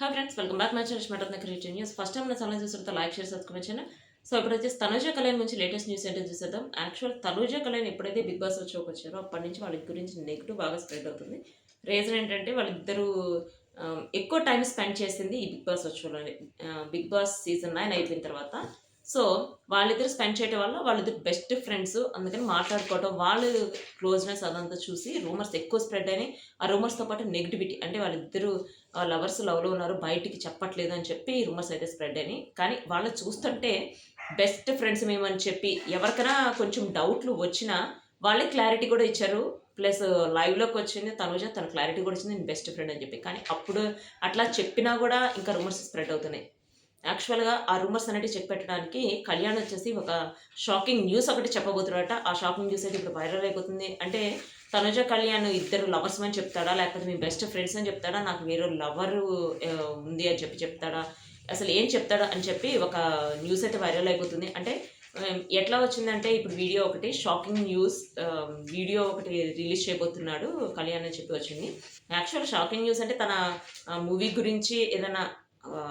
Hi friends, welcome back my channel smart creative news. First time నా channel చూస్తుంటే like share subscribe చేయండి. So ఇప్పుడు వచ్చేసి తనుజ కళ్యాణ్ గురించి లేటెస్ట్ న్యూస్ ఏంటో చూసేద్దాం. యాక్చువల్ తనుజ కళ్యాణ్ ఎప్పుడైతే బిగ్ బాస్ షోకి వచ్చారో అప్పటి నుంచి వాళ్ళ గురించి నెగిటివ్ బాగా స్ప్రెడ్ అవుతుంది. రీజన్ ఏంటంటే వాళ్ళిద్దరూ ఎక్కువ టైం స్పెండ్ చేసింది ఈ బిగ్ బాస్ షోలోనే. బిగ్ బాస్ సీజన్ 9 అయిపోయిన తర్వాత సో వాళ్ళిద్దరు స్పెండ్ చేయడం వల్ల వాళ్ళిద్దరు బెస్ట్ ఫ్రెండ్స్, అందుకని మాట్లాడుకోవటం, వాళ్ళు క్లోజ్నెస్ అదంతా చూసి రూమర్స్ ఎక్కువ స్ప్రెడ్ అయినాయి. ఆ రూమర్స్తో పాటు నెగిటివిటీ, అంటే వాళ్ళిద్దరు లవర్స్ లవ్లో ఉన్నారు, బయటికి చెప్పట్లేదు అని చెప్పి రూమర్స్ అయితే స్ప్రెడ్ అయినాయి. కానీ వాళ్ళు చూస్తుంటే బెస్ట్ ఫ్రెండ్స్ మేమని చెప్పి ఎవరికైనా కొంచెం డౌట్లు వచ్చినా వాళ్ళే క్లారిటీ కూడా ఇచ్చారు. ప్లస్ లైవ్లోకి వచ్చింది తనుజ, తన క్లారిటీ కూడా వచ్చింది, నేను బెస్ట్ ఫ్రెండ్ అని చెప్పి. కానీ అప్పుడు అట్లా చెప్పినా కూడా ఇంకా రూమర్స్ స్ప్రెడ్ అవుతున్నాయి. యాక్చువల్గా ఆ రూమర్స్ అనేవి చెక్ పెట్టడానికి కళ్యాణ్ వచ్చేసి ఒక షాకింగ్ న్యూస్ ఒకటి చెప్పబోతున్నాడట. ఆ షాకింగ్ న్యూస్ అయితే ఇప్పుడు వైరల్ అయిపోతుంది. అంటే తనుజ కళ్యాణ్ ఇద్దరు లవర్స్ అని చెప్తాడా, లేకపోతే మీ బెస్ట్ ఫ్రెండ్స్ అని చెప్తాడా, నాకు వేరే లవరు ఉంది అని చెప్పి చెప్తాడా, అసలు ఏం చెప్తాడా అని చెప్పి ఒక న్యూస్ అయితే వైరల్ అయిపోతుంది. అంటే ఎట్లా వచ్చిందంటే ఇప్పుడు వీడియో ఒకటి షాకింగ్ న్యూస్, వీడియో ఒకటి రిలీజ్ చేయబోతున్నాడు కళ్యాణ్ అని చెప్పి వచ్చింది. యాక్చువల్ షాకింగ్ న్యూస్ అంటే తన మూవీ గురించి ఏదైనా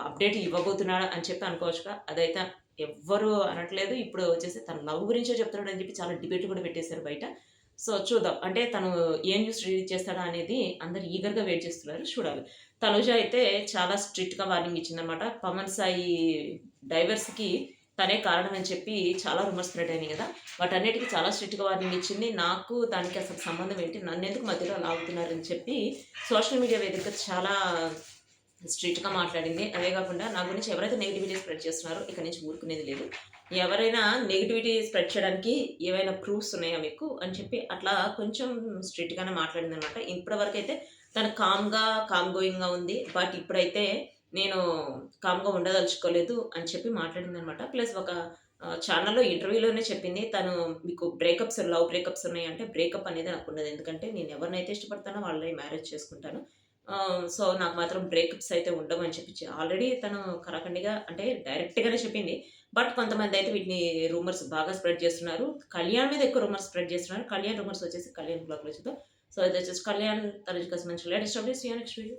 అప్డేట్ ఇవ్వబోతున్నాడు అని చెప్పి అనుకోవచ్చుగా. అదైతే ఎవ్వరు అనట్లేదు. ఇప్పుడు వచ్చేసి తన లవ్ గురించే చెప్తున్నాడు అని చెప్పి చాలా డిబేట్ కూడా పెట్టేశారు బయట. సో చూద్దాం, అంటే తను ఏ న్యూస్ రిలీజ్ చేస్తాడా అనేది అందరు ఈగర్గా వెయిట్ చేస్తున్నారు, చూడాలి. తనుజ అయితే చాలా స్ట్రిక్ట్గా వార్నింగ్ ఇచ్చిందనమాట. పవన్ సాయి డైవర్స్కి తనే కారణం అని చెప్పి చాలా రూమర్స్ స్ప్రెడ్ అయినాయి కదా, వాటన్నిటికీ చాలా స్ట్రిక్ట్గా వార్నింగ్ ఇచ్చింది. నాకు దానికి అసలు సంబంధం ఏంటి, నన్ను ఎందుకు మధ్యలో లాగుతున్నారని చెప్పి సోషల్ మీడియా వేదిక చాలా స్ట్రిక్ట్గా మాట్లాడింది. అదే కాకుండా నా గురించి ఎవరైతే నెగిటివిటీ స్ప్రెడ్ చేస్తున్నారో ఇక్కడ నుంచి ఊరుకునేది లేదు. ఎవరైనా నెగిటివిటీ స్ప్రెడ్ చేయడానికి ఏవైనా ప్రూఫ్స్ ఉన్నాయా మీకు అని చెప్పి అట్లా కొంచెం స్ట్రిక్ట్గానే మాట్లాడింది అనమాట. ఇప్పటివరకు అయితే తను కామ్ గోయింగ్గా ఉంది. బట్ ఇప్పుడైతే నేను కామ్గా ఉండదలుచుకోలేదు అని చెప్పి మాట్లాడింది అనమాట. ప్లస్ ఒక ఛానల్లో ఇంటర్వ్యూలోనే చెప్పింది, తను మీకు లవ్ బ్రేకప్స్ ఉన్నాయంటే బ్రేకప్ అనేది నాకు ఉండదు. ఎందుకంటే నేను ఎవరినైతే ఇష్టపడతానో వాళ్ళని మ్యారేజ్ చేసుకుంటాను. సో నాకు మాత్రం బ్రేకప్స్ అయితే ఉండవని చెప్పి ఆల్రెడీ తను కరాఖండిగా, అంటే డైరెక్ట్గానే చెప్పింది. బట్ కొంతమంది అయితే వీటిని రూమర్స్ బాగా స్ప్రెడ్ చేస్తున్నారు. కళ్యాణ్ మీద ఎక్కువ రూమర్స్ స్ప్రెడ్ చేస్తున్నారు. కళ్యాణ్ రూమర్స్ వచ్చేసి కళ్యాణ్ బ్లాగ్లో చూద్దాం. సో ఇది వచ్చేసి కళ్యాణ్ తన మంచి లేటెస్ట్ అప్డేట్స్ నెక్స్ట్ వీడియో.